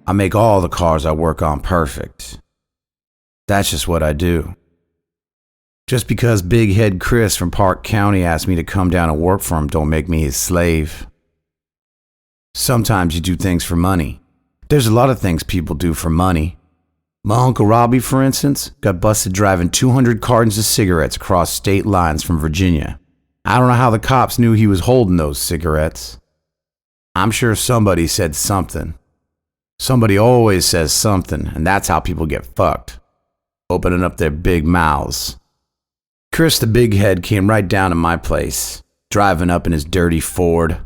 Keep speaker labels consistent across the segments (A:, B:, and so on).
A: I make all the cars I work on perfect. That's just what I do. Just because Big Head Chris from Park County asked me to come down and work for him don't make me his slave. Sometimes you do things for money. There's a lot of things people do for money. My Uncle Robbie, for instance, got busted driving 200 cartons of cigarettes across state lines from Virginia. I don't know how the cops knew he was holding those cigarettes. I'm sure somebody said something. Somebody always says something, and that's how people get fucked. Opening up their big mouths. Chris the Big Head came right down to my place, driving up in his dirty Ford.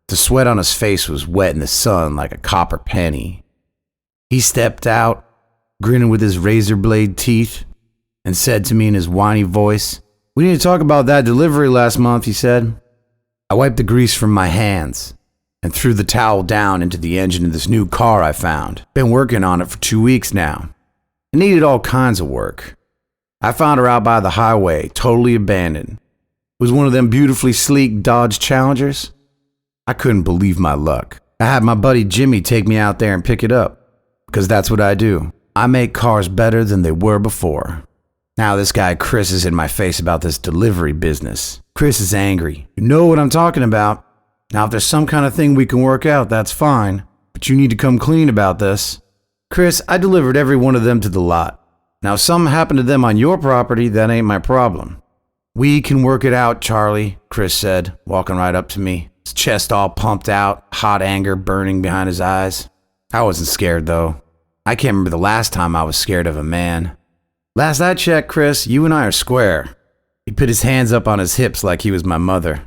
A: The sweat on his face was wet in the sun like a copper penny. He stepped out, grinning with his razor blade teeth, and said to me in his whiny voice, "We need to talk about that delivery last month," he said. I wiped the grease from my hands and threw the towel down into the engine of this new car I found. Been working on it for 2 weeks now. It needed all kinds of work. I found her out by the highway, totally abandoned. It was one of them beautifully sleek Dodge Challengers. I couldn't believe my luck. I had my buddy Jimmy take me out there and pick it up, because that's what I do. I make cars better than they were before. Now this guy Chris is in my face about this delivery business. Chris is angry. You know what I'm talking about. Now if there's some kind of thing we can work out, that's fine, but you need to come clean about this. Chris, I delivered every one of them to the lot. Now if something happened to them on your property, that ain't my problem. We can work it out, Charlie, Chris said, walking right up to me. His chest all pumped out, hot anger burning behind his eyes. I wasn't scared though. I can't remember the last time I was scared of a man. Last I checked, Chris, you and I are square. He put his hands up on his hips like he was my mother,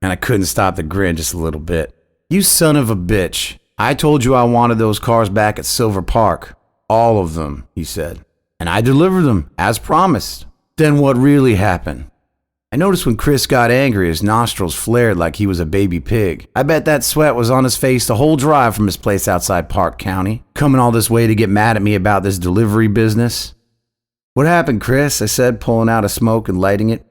A: and I couldn't stop the grin just a little bit. You son of a bitch. I told you I wanted those cars back at Silver Park. All of them, he said. And I delivered them, as promised. Then what really happened? I noticed when Chris got angry, his nostrils flared like he was a baby pig. I bet that sweat was on his face the whole drive from his place outside Park County, coming all this way to get mad at me about this delivery business. What happened, Chris? I said, pulling out a smoke and lighting it.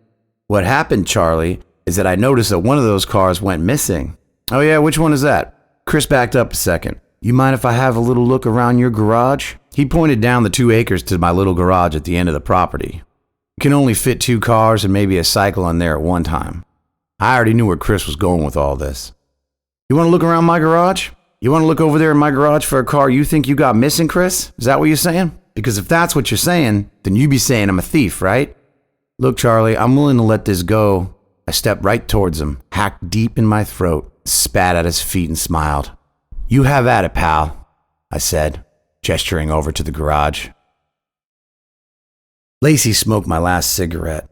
A: What happened, Charlie, is that I noticed that one of those cars went missing. Oh yeah, which one is that? Chris backed up a second. You mind if I have a little look around your garage? He pointed down the 2 acres to my little garage at the end of the property. Can only fit 2 cars and maybe a cycle in there at one time. I already knew where Chris was going with all this. You want to look around my garage? You want to look over there in my garage for a car you think you got missing, Chris? Is that what you're saying? Because if that's what you're saying, then you be saying I'm a thief, right? Look, Charlie, I'm willing to let this go. I stepped right towards him, hacked deep in my throat, spat at his feet and smiled. You have at it, pal, I said, gesturing over to the garage. Lacey smoked my last cigarette.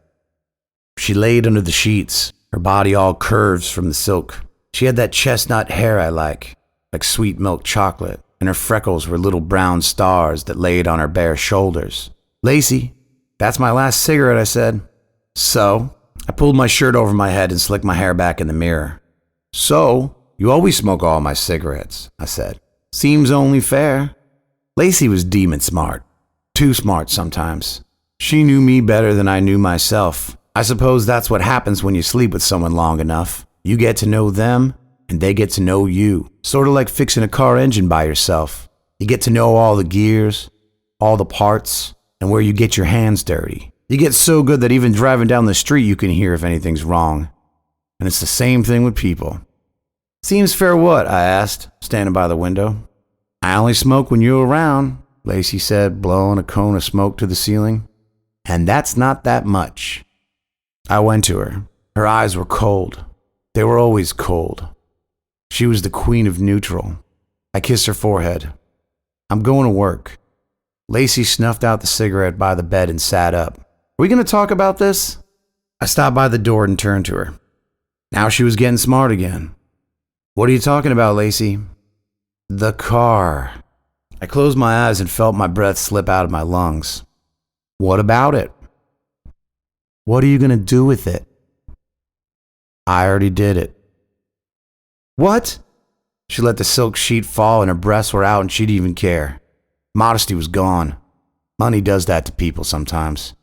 A: She laid under the sheets, her body all curves from the silk. She had that chestnut hair I like sweet milk chocolate, and her freckles were little brown stars that laid on her bare shoulders. Lacey, that's my last cigarette, I said. So? I pulled my shirt over my head and slicked my hair back in the mirror. So? You always smoke all my cigarettes, I said. Seems only fair. Lacey was demon smart. Too smart sometimes. She knew me better than I knew myself. I suppose that's what happens when you sleep with someone long enough. You get to know them, and they get to know you. Sort of like fixing a car engine by yourself. You get to know all the gears, all the parts, and where you get your hands dirty. You get so good that even driving down the street you can hear if anything's wrong. And it's the same thing with people. Seems fair what? I asked, standing by the window. I only smoke when you're around, Lacey said, blowing a cone of smoke to the ceiling. And that's not that much. I went to her. Her eyes were cold. They were always cold. She was the queen of neutral. I kissed her forehead. I'm going to work. Lacey snuffed out the cigarette by the bed and sat up. Are we going to talk about this? I stopped by the door and turned to her. Now she was getting smart again. What are you talking about, Lacey? The car. I closed my eyes and felt my breath slip out of my lungs. What about it? What are you going to do with it? I already did it. What? She let the silk sheet fall and her breasts were out and she didn't even care. Modesty was gone. Money does that to people sometimes.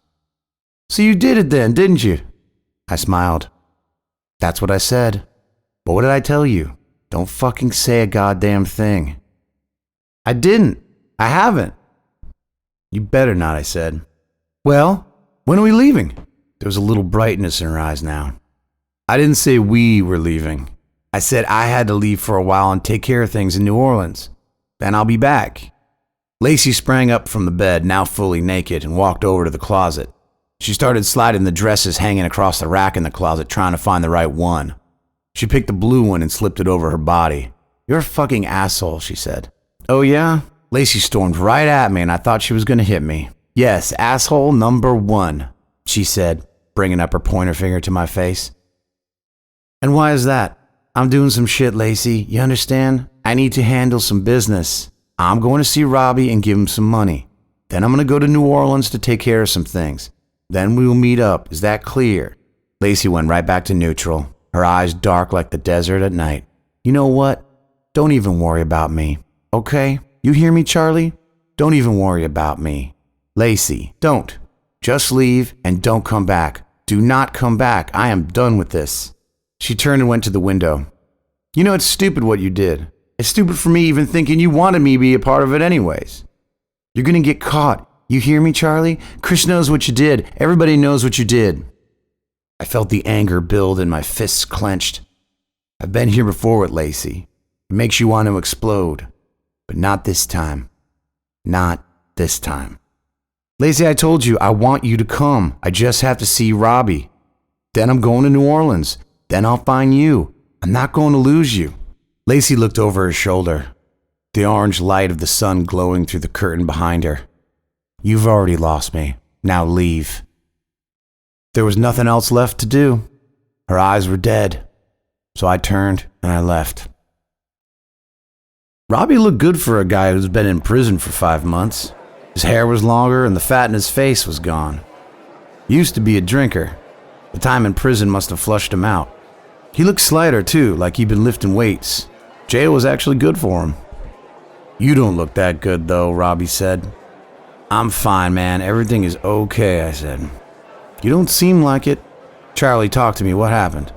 A: So you did it then, didn't you? I smiled. That's what I said. But what did I tell you? Don't fucking say a goddamn thing. I didn't. I haven't. You better not, I said. Well, when are we leaving? There was a little brightness in her eyes now. I didn't say we were leaving. I said I had to leave for a while and take care of things in New Orleans. Then I'll be back. Lacey sprang up from the bed, now fully naked, and walked over to the closet. She started sliding the dresses hanging across the rack in the closet, trying to find the right one. She picked the blue one and slipped it over her body. You're a fucking asshole, she said. Oh yeah? Lacey stormed right at me and I thought she was going to hit me. Yes, asshole number 1, she said, bringing up her pointer finger to my face. And why is that? I'm doing some shit, Lacey. You understand? I need to handle some business. I'm going to see Robbie and give him some money. Then I'm going to go to New Orleans to take care of some things. Then we will meet up. Is that clear? Lacey went right back to neutral, her eyes dark like the desert at night. You know what? Don't even worry about me. Okay? You hear me, Charlie? Don't even worry about me. Lacey, don't. Just leave and don't come back. Do not come back. I am done with this. She turned and went to the window. You know, it's stupid what you did. It's stupid for me even thinking you wanted me to be a part of it anyways. You're gonna get caught. You hear me, Charlie? Chris knows what you did. Everybody knows what you did. I felt the anger build and my fists clenched. I've been here before with Lacey. It makes you want to explode. But not this time. Not this time. Lacey, I told you, I want you to come. I just have to see Robbie. Then I'm going to New Orleans. Then I'll find you. I'm not going to lose you. Lacey looked over her shoulder, the orange light of the sun glowing through the curtain behind her. You've already lost me. Now leave. There was nothing else left to do. Her eyes were dead. So I turned and I left. Robbie looked good for a guy who's been in prison for 5 months. His hair was longer and the fat in his face was gone. He used to be a drinker. The time in prison must have flushed him out. He looked slighter too, like he'd been lifting weights. Jail was actually good for him. You don't look that good though, Robbie said. I'm fine, man. Everything is okay, I said. You don't seem like it. Charlie, talk to me. What happened?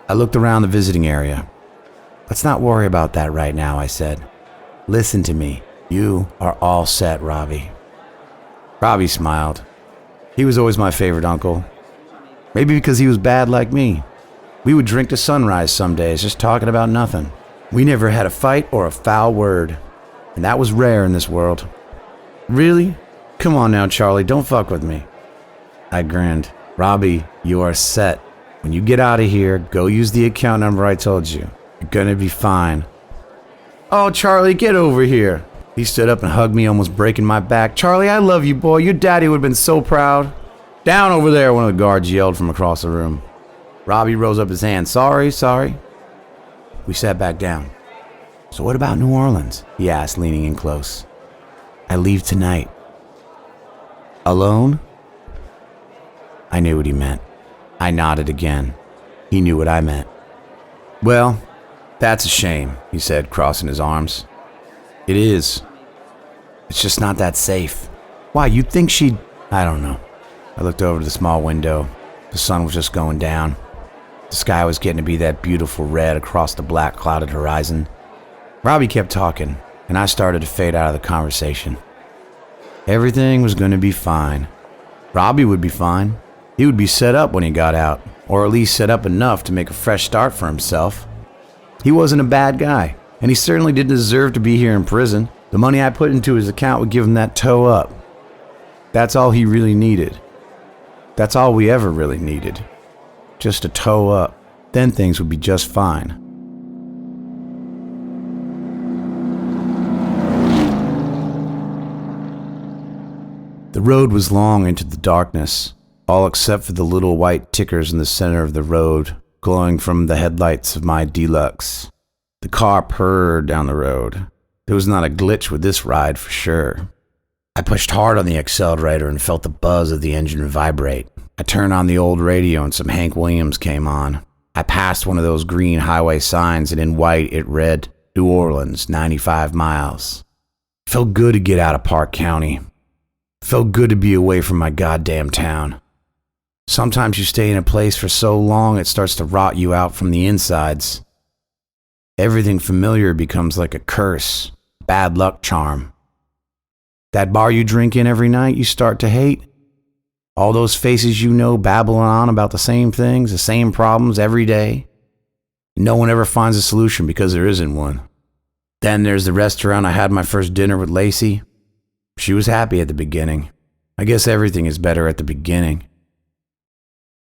A: I looked around the visiting area. Let's not worry about that right now, I said. Listen to me. You are all set, Robbie. Robbie smiled. He was always my favorite uncle. Maybe because he was bad like me. We would drink to sunrise some days, just talking about nothing. We never had a fight or a foul word. And that was rare in this world. Really? Come on now, Charlie, don't fuck with me. I grinned. Robbie, you are set. When you get out of here, go use the account number I told you. You're gonna be fine. Oh, Charlie, get over here. He stood up and hugged me, almost breaking my back. Charlie, I love you, boy. Your daddy would have been so proud. Down over there, one of the guards yelled from across the room. Robbie rose up his hand. Sorry. We sat back down. So what about New Orleans? He asked, leaning in close. I leave tonight. Alone? I knew what he meant. I nodded again. He knew what I meant. Well, that's a shame, he said, crossing his arms. It is. It's just not that safe. Why, you'd think she'd... I don't know. I looked over to the small window. The sun was just going down. The sky was getting to be that beautiful red across the black clouded horizon. Robbie kept talking, and I started to fade out of the conversation. Everything was going to be fine. Robbie would be fine. He would be set up when he got out, or at least set up enough to make a fresh start for himself. He wasn't a bad guy, and he certainly didn't deserve to be here in prison. The money I put into his account would give him that toe up. That's all he really needed. That's all we ever really needed. Just a toe up. Then things would be just fine. The road was long into the darkness, all except for the little white tickers in the center of the road, glowing from the headlights of my DELUXE. The car purred down the road. There was not a glitch with this ride for sure. I pushed hard on the accelerator and felt the buzz of the engine vibrate. I turned on the old radio and some Hank Williams came on. I passed one of those green highway signs and in white it read, New Orleans, 95 miles. It felt good to get out of Park County. It felt good to be away from my goddamn town. Sometimes you stay in a place for so long it starts to rot you out from the insides. Everything familiar becomes like a curse. Bad luck charm. That bar you drink in every night you start to hate? All those faces you know babbling on about the same things, the same problems every day? No one ever finds a solution because there isn't one. Then there's the restaurant I had my first dinner with Lacey. She was happy at the beginning. I guess everything is better at the beginning.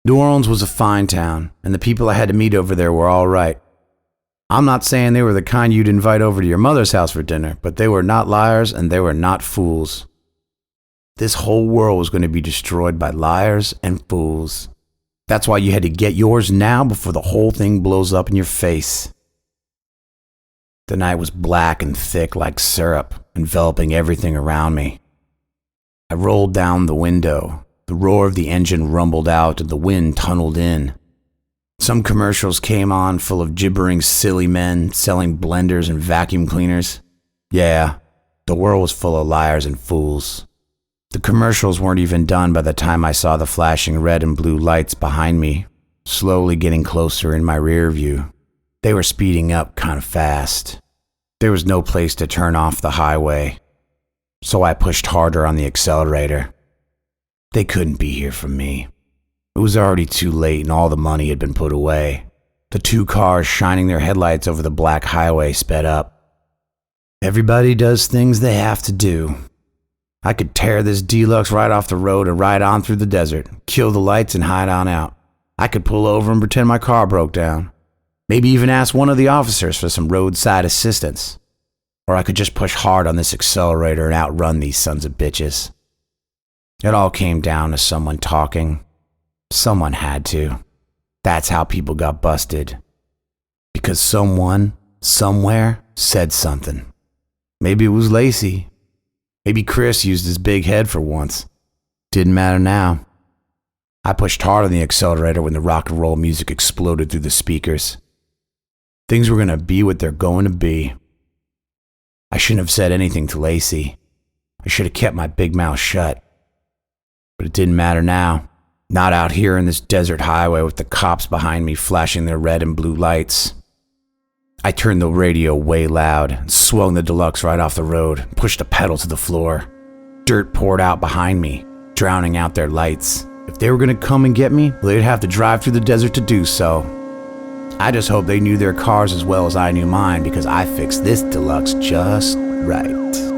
A: New Orleans was a fine town, and the people I had to meet over there were all right. I'm not saying they were the kind you'd invite over to your mother's house for dinner, but they were not liars and they were not fools. This whole world was going to be destroyed by liars and fools. That's why you had to get yours now before the whole thing blows up in your face. The night was black and thick like syrup, enveloping everything around me. I rolled down the window. The roar of the engine rumbled out and the wind tunneled in. Some commercials came on full of gibbering silly men selling blenders and vacuum cleaners. Yeah, the world was full of liars and fools. The commercials weren't even done by the time I saw the flashing red and blue lights behind me, slowly getting closer in my rear view. They were speeding up kind of fast. There was no place to turn off the highway, so I pushed harder on the accelerator. They couldn't be here for me. It was already too late and all the money had been put away. The two cars shining their headlights over the black highway sped up. Everybody does things they have to do. I could tear this DELUXE right off the road and ride on through the desert, kill the lights and hide on out. I could pull over and pretend my car broke down. Maybe even ask one of the officers for some roadside assistance. Or I could just push hard on this accelerator and outrun these sons of bitches. It all came down to someone talking. Someone had to. That's how people got busted. Because someone, somewhere, said something. Maybe it was Lacey. Maybe Chris used his big head for once. Didn't matter now. I pushed hard on the accelerator when the rock and roll music exploded through the speakers. Things were going to be what they're going to be. I shouldn't have said anything to Lacey. I should have kept my big mouth shut. But it didn't matter now. Not out here in this desert highway with the cops behind me flashing their red and blue lights. I turned the radio way loud and swung the DELUXE right off the road, pushed the pedal to the floor. Dirt poured out behind me, drowning out their lights. If they were going to come and get me, well, they'd have to drive through the desert to do so. I just hope they knew their cars as well as I knew mine because I fixed this DELUXE just right.